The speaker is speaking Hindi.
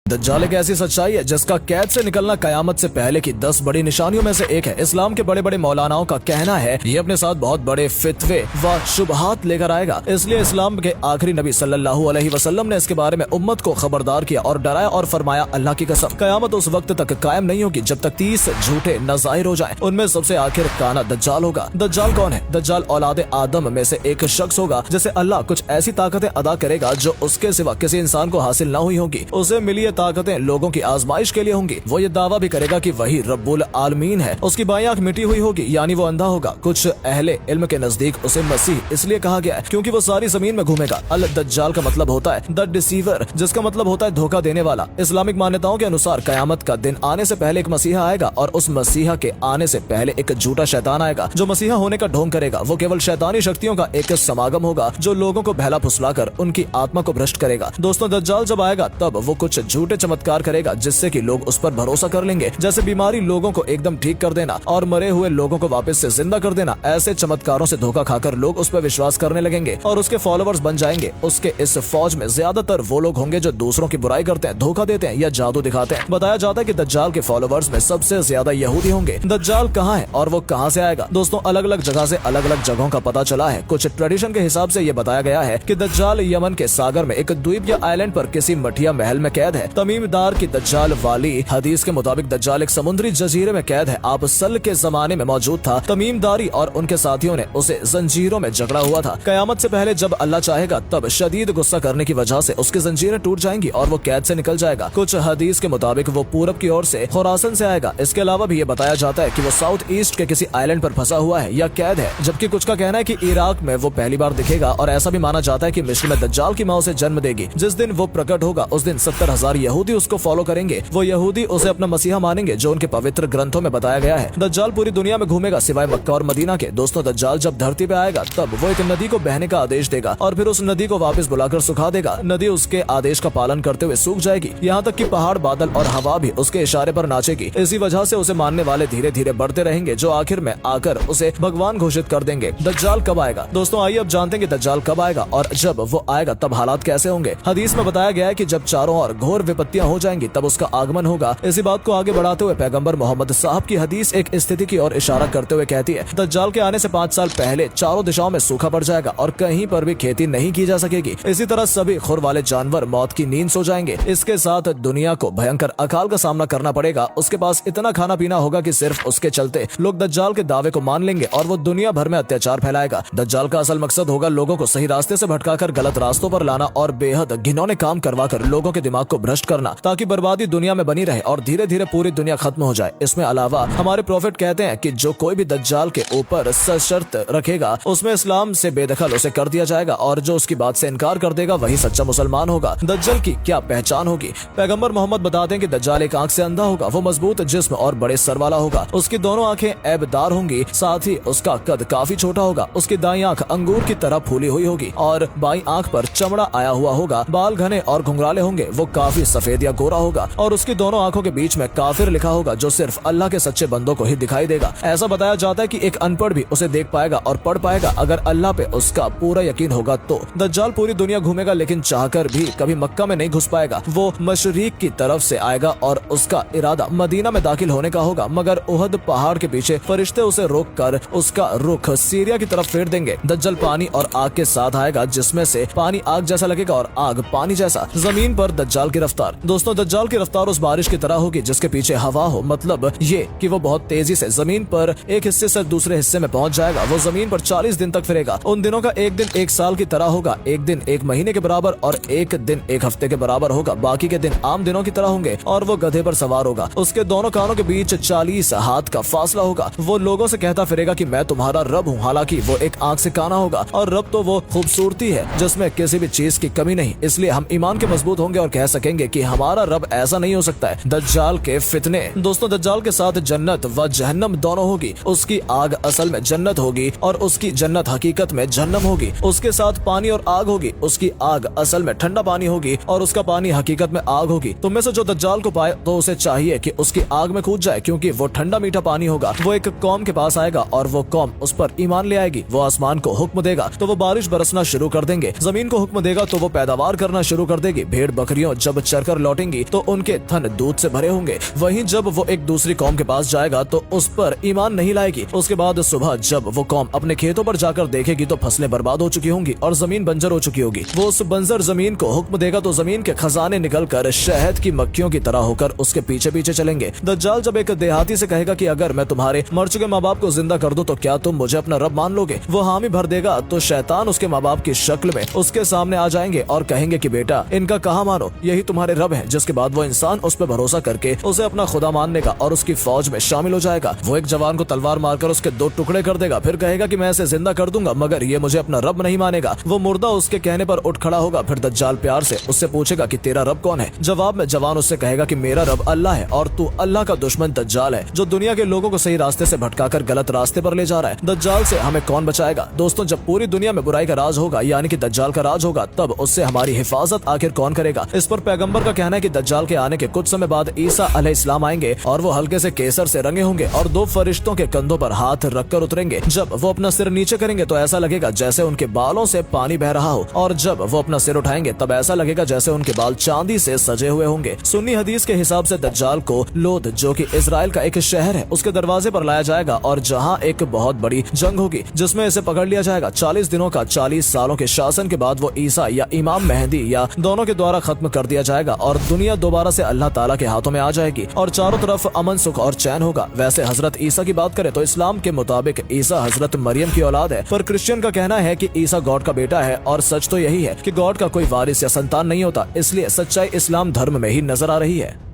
दज्जाल एक ऐसी सच्चाई है जिसका कैद से निकलना कयामत से पहले की 10 बड़ी निशानियों में से एक है। इस्लाम के बड़े बड़े मौलानाओं का कहना है ये अपने साथ बहुत बड़े फितवे व शुबहात लेकर आएगा। इसलिए इस्लाम के आखिरी नबी सल्लल्लाहु अलैहि वसल्लम ने इसके बारे में उम्मत को खबरदार किया और डराया और फरमाया, अल्लाह की कसम कयामत उस वक्त तक कायम नहीं होगी जब तक 30 झूठे न ज़ाहिर हो जाएं। उनमें सबसे आखिर काना दज्जाल होगा। दज्जाल कौन है? दज्जाल औलाद आदम में से एक शख्स होगा जिसे अल्लाह कुछ ऐसी ताकतें अदा करेगा जो उसके सिवा किसी इंसान को हासिल न हुई होगी। उसे मिली ये ताकतें लोगों की आजमाइश के लिए होंगी। वो ये दावा भी करेगा कि वही रब्बुल आलमीन है। उसकी बाईं आंख मिटी हुई होगी, यानी वो अंधा होगा। कुछ अहले इल्म के नजदीक उसे मसीह इसलिए कहा गया है क्योंकि वो सारी जमीन में घूमेगा। अल दज्जाल का मतलब होता है द डिसीवर, जिसका मतलब होता है धोखा देने वाला। इस्लामिक मान्यताओं के अनुसार कयामत का दिन आने से पहले एक मसीहा आएगा और उस मसीहा के आने से पहले एक झूठा शैतान आएगा जो मसीहा होने का ढोंग करेगा। वो केवल शैतानी शक्तियों का एक समागम होगा जो लोगों को बहला फुसलाकर उनकी आत्मा को भ्रष्ट करेगा। दोस्तों, दज्जाल जब आएगा तब वो कुछ झूठे चमत्कार करेगा जिससे कि लोग उस पर भरोसा कर लेंगे, जैसे बीमारी लोगों को एकदम ठीक कर देना और मरे हुए लोगों को वापस से जिंदा कर देना। ऐसे चमत्कारों से धोखा खाकर लोग उस पर विश्वास करने लगेंगे और उसके फॉलोअर्स बन जाएंगे। उसके इस फौज में ज्यादातर वो लोग होंगे जो दूसरों की बुराई करते हैं, धोखा देते हैं या जादू दिखाते हैं। बताया जाता है कि दज्जाल के फॉलोअर्स में सबसे ज्यादा यहूदी होंगे। दज्जाल कहाँ है और वो कहाँ से आएगा? दोस्तों, अलग अलग जगह से अलग अलग जगहों का पता चला है। कुछ ट्रेडिशन के हिसाब से ये बताया गया है कि दज्जाल यमन के सागर में एक द्वीप या आइलैंड पर किसी मठिया महल में कैद है। तमीमदार की दज्जाल वाली हदीस के मुताबिक दज्जाल एक समुद्री जजीरे में कैद है। आप सल के जमाने में मौजूद था। तमीमदारी और उनके साथियों ने उसे जंजीरों में जकड़ा हुआ था। कयामत से पहले जब अल्लाह चाहेगा तब शदीद गुस्सा करने की वजह से उसकी जंजीरें टूट जाएंगी और वो कैद से निकल जाएगा। कुछ हदीस के मुताबिक वो पूरब की ओर से खुरासन से आएगा। इसके अलावा भी ये बताया जाता है कि वो साउथ ईस्ट के किसी आइलैंड पर फंसा हुआ है या कैद है, जबकि कुछ का कहना है कि इराक में वो पहली बार दिखेगा। और ऐसा भी माना जाता है कि मिस्र में दज्जाल की माँ उसे जन्म देगी। जिस दिन वो प्रकट होगा उस दिन 70,000 यहूदी उसको फॉलो करेंगे। वो यहूदी उसे अपना मसीहा मानेंगे जो उनके पवित्र ग्रंथों में बताया गया है। दज्जाल पूरी दुनिया में घूमेगा सिवाय मक्का और मदीना के। दोस्तों, दज्जाल जब धरती पे आएगा तब वो एक नदी को बहने का आदेश देगा और फिर उस नदी को वापस बुलाकर सुखा देगा। नदी उसके आदेश का पालन करते हुए सूख जाएगी, यहाँ तक कि पहाड़, बादल और हवा भी उसके इशारे पर नाचेगी। इसी वजह से उसे मानने वाले धीरे धीरे बढ़ते रहेंगे जो आखिर में आकर उसे भगवान घोषित कर देंगे। दज्जाल कब आएगा? दोस्तों, आइए अब जानते हैं कि दज्जाल कब आएगा और जब वो आएगा तब हालात कैसे होंगे। हदीस में बताया गया है कि जब चारों ओर घोर विपत्तियां हो जाएंगी तब उसका आगमन होगा। इसी बात को आगे बढ़ाते हुए पैगंबर मोहम्मद साहब की हदीस एक स्थिति की ओर इशारा करते हुए कहती है, दज्जाल के आने से 5 साल पहले चारों दिशाओं में सूखा पड़ जाएगा और कहीं पर भी खेती नहीं की जा सकेगी। इसी तरह सभी खुर वाले जानवर मौत की नींद सो जाएंगे। इसके साथ दुनिया को भयंकर अकाल का सामना करना पड़ेगा। उसके पास इतना खाना पीना होगा कि सिर्फ उसके चलते लोग दज्जाल के दावे को मान लेंगे और वो दुनिया भर में अत्याचार फैलाएगा। दज्जाल का असल मकसद होगा लोगों को सही रास्ते से भटकाकर गलत रास्तों पर लाना और बेहद घिनौने काम करवाकर लोगों के दिमाग को भ्रष्ट करना ताकि बर्बादी दुनिया में बनी रहे और धीरे धीरे पूरी दुनिया खत्म हो जाए। इसमें अलावा हमारे प्रॉफिट कहते हैं कि जो कोई भी दज्जाल के ऊपर सशर्त रखेगा उसमें इस्लाम से बेदखल उसे कर दिया जाएगा और जो उसकी बात से इनकार कर देगा वही सच्चा मुसलमान होगा। दज्जाल की क्या पहचान होगी? पैगंबर मोहम्मद बताते हैं कि दज्जाल एक आंख से अंधा होगा। वो मजबूत जिस्म और बड़े सर वाला होगा। उसकी दोनों आंखें ऐबदार होंगी, साथ ही उसका कद काफी छोटा होगा। उसकी दाईं आंख अंगूर की तरह फूली हुई होगी और बाईं आंख पर चमड़ा आया हुआ होगा। बाल घने और घुंघराले होंगे। वो काफी सफेद या गोरा होगा और उसकी दोनों आंखों के बीच में काफिर लिखा होगा जो सिर्फ अल्लाह के सच्चे बंदों को ही दिखाई देगा। ऐसा बताया जाता है कि एक अनपढ़ भी उसे देख पाएगा और पढ़ पाएगा अगर अल्लाह पे उसका पूरा यकीन होगा तो। दज्जाल पूरी दुनिया घूमेगा लेकिन चाहकर भी कभी मक्का में नहीं घुस पाएगा। वो मशरिक की तरफ से आएगा और उसका इरादा मदीना में दाखिल होने का होगा, मगर उहद पहाड़ के पीछे फरिश्ते उसे रोक कर उसका रुख सीरिया की तरफ फेर देंगे। दज्जाल पानी और आग के साथ आएगा जिसमें से पानी आग जैसा लगेगा और आग पानी जैसा। जमीन पर दज्जाल की रफ्तार। दोस्तों, दज्जाल की रफ्तार उस बारिश की तरह होगी जिसके पीछे हवा हो। मतलब ये कि वो बहुत तेजी से जमीन पर एक हिस्से से दूसरे हिस्से में पहुंच जाएगा। वो जमीन पर 40 दिन तक फिरेगा। उन दिनों का एक दिन 1 साल की तरह होगा। एक दिन 1 महीने के बराबर और एक दिन 1 हफ्ते के बराबर होगा। बाकी के दिन आम दिनों की तरह होंगे और वो गधे पर सवार होगा। उसके दोनों कानों के बीच 40 हाथ का फासला होगा। वो लोगों से कहता फिरेगा कि मैं तुम्हारा रब हूँ। हालांकि वो एक आंख से काना होगा और रब तो वो खूबसूरती है जिसमें किसी भी चीज की कमी नहीं। इसलिए हम ईमान के मजबूत होंगे और कह सकेंगे कि हमारा रब ऐसा नहीं हो सकता है। दज्जाल के फितने। दोस्तों, दज्जाल के साथ जन्नत व जहन्नम दोनों होगी। उसकी आग असल में जन्नत होगी और उसकी जन्नत हकीकत में जहन्नम होगी। उसके साथ पानी और आग होगी। उसकी आग असल में ठंडा पानी होगी और उसका पानी हकीकत में आग होगी। तुम में से जो दज्जाल को पाए तो उसे चाहिए कि उसकी आग में कूद जाए क्योंकि वो ठंडा मीठा पानी होगा। वो एक कौम के पास आएगा और वो कौम उस पर ईमान ले आएगी। वो आसमान को हुक्म देगा तो वो बारिश बरसना शुरू कर देंगे। जमीन को हुक्म देगा तो वो पैदावार करना शुरू कर देगी। भेड़ बकरियों जब चरकर लौटेंगी तो उनके थन दूध से भरे होंगे। वहीं जब वो एक दूसरी कौम के पास जाएगा तो उस पर ईमान नहीं लाएगी। उसके बाद सुबह जब वो कौम अपने खेतों पर जाकर देखेगी तो फसलें बर्बाद हो चुकी होंगी और जमीन बंजर हो चुकी होगी। वो उस बंजर जमीन को हुक्म देगा तो जमीन के खजाने निकलकर शहद की मक्खियों की तरह होकर उसके पीछे पीछे चलेंगे। दज्जाल जब एक देहाती से कहेगा कि अगर मैं तुम्हारे मर चुके माँ बाप को जिंदा कर दूं तो क्या तुम मुझे अपना रब मान लोगे, वो हामी भर देगा तो शैतान उसके माँ बाप की शक्ल में उसके सामने आ जाएंगे और कहेंगे कि बेटा इनका कहा मानो, यही तुम्हारे रब है। जिसके बाद वो इंसान उस पर भरोसा करके उसे अपना खुदा मान लेगा और उसकी फौज में शामिल हो जाएगा। वो एक जवान को तलवार मारकर उसके 2 टुकड़े कर देगा, फिर कहेगा कि मैं इसे जिंदा कर दूंगा मगर ये मुझे अपना रब नहीं मानेगा। वो मुर्दा उसके कहने पर उठ खड़ा होगा। फिर दज्जाल प्यार से उससे पूछेगा कि तेरा रब कौन है। जवाब में जवान उससे कहेगा कि मेरा रब अल्लाह है और तू अल्लाह का दुश्मन दज्जाल है जो दुनिया के लोगों को सही रास्ते से भटकाकर गलत रास्ते पर ले जा रहा है। दज्जाल से हमें कौन बचाएगा? दोस्तों, जब पूरी दुनिया में बुराई का राज होगा यानी कि दज्जाल का राज होगा तब उससे हमारी हिफाजत आखिर कौन करेगा? इस पर पैगंबर का कहना है कि दज्जाल के आने के कुछ समय बाद ईसा अलैहिस्सलाम आएंगे और वो हल्के से केसर से रंगे होंगे और 2 फरिश्तों के कंधों पर हाथ रखकर उतरेंगे। जब वो अपना सिर नीचे करेंगे तो ऐसा लगेगा जैसे उनके बालों से पानी बह रहा हो और जब वो अपना सिर उठाएंगे तब ऐसा लगेगा जैसे उनके बाल चांदी से सजे हुए होंगे। सुन्नी हदीस के हिसाब से दज्जाल को लोद, जो कि इजराइल का एक शहर है, उसके दरवाजे पर लाया जाएगा और जहां एक बहुत बड़ी जंग होगी जिसमें इसे पकड़ लिया जाएगा। 40 दिनों का 40 सालों के शासन के बाद वो ईसा या इमाम मेहदी या दोनों के द्वारा खत्म कर दिया जाएगा और दुनिया दोबारा से अल्लाह ताला के हाथों में आ जाएगी और चारों तरफ अमन, सुख और चैन होगा। वैसे हजरत ईसा की बात करें तो इस्लाम के मुताबिक ईसा हजरत मरियम की औलाद है, पर क्रिश्चियन का कहना है कि ईसा गॉड का बेटा है और सच तो यही है कि गॉड का कोई वारिस या संतान नहीं होता। इसलिए सच्चाई इस्लाम धर्म में ही नजर आ रही है।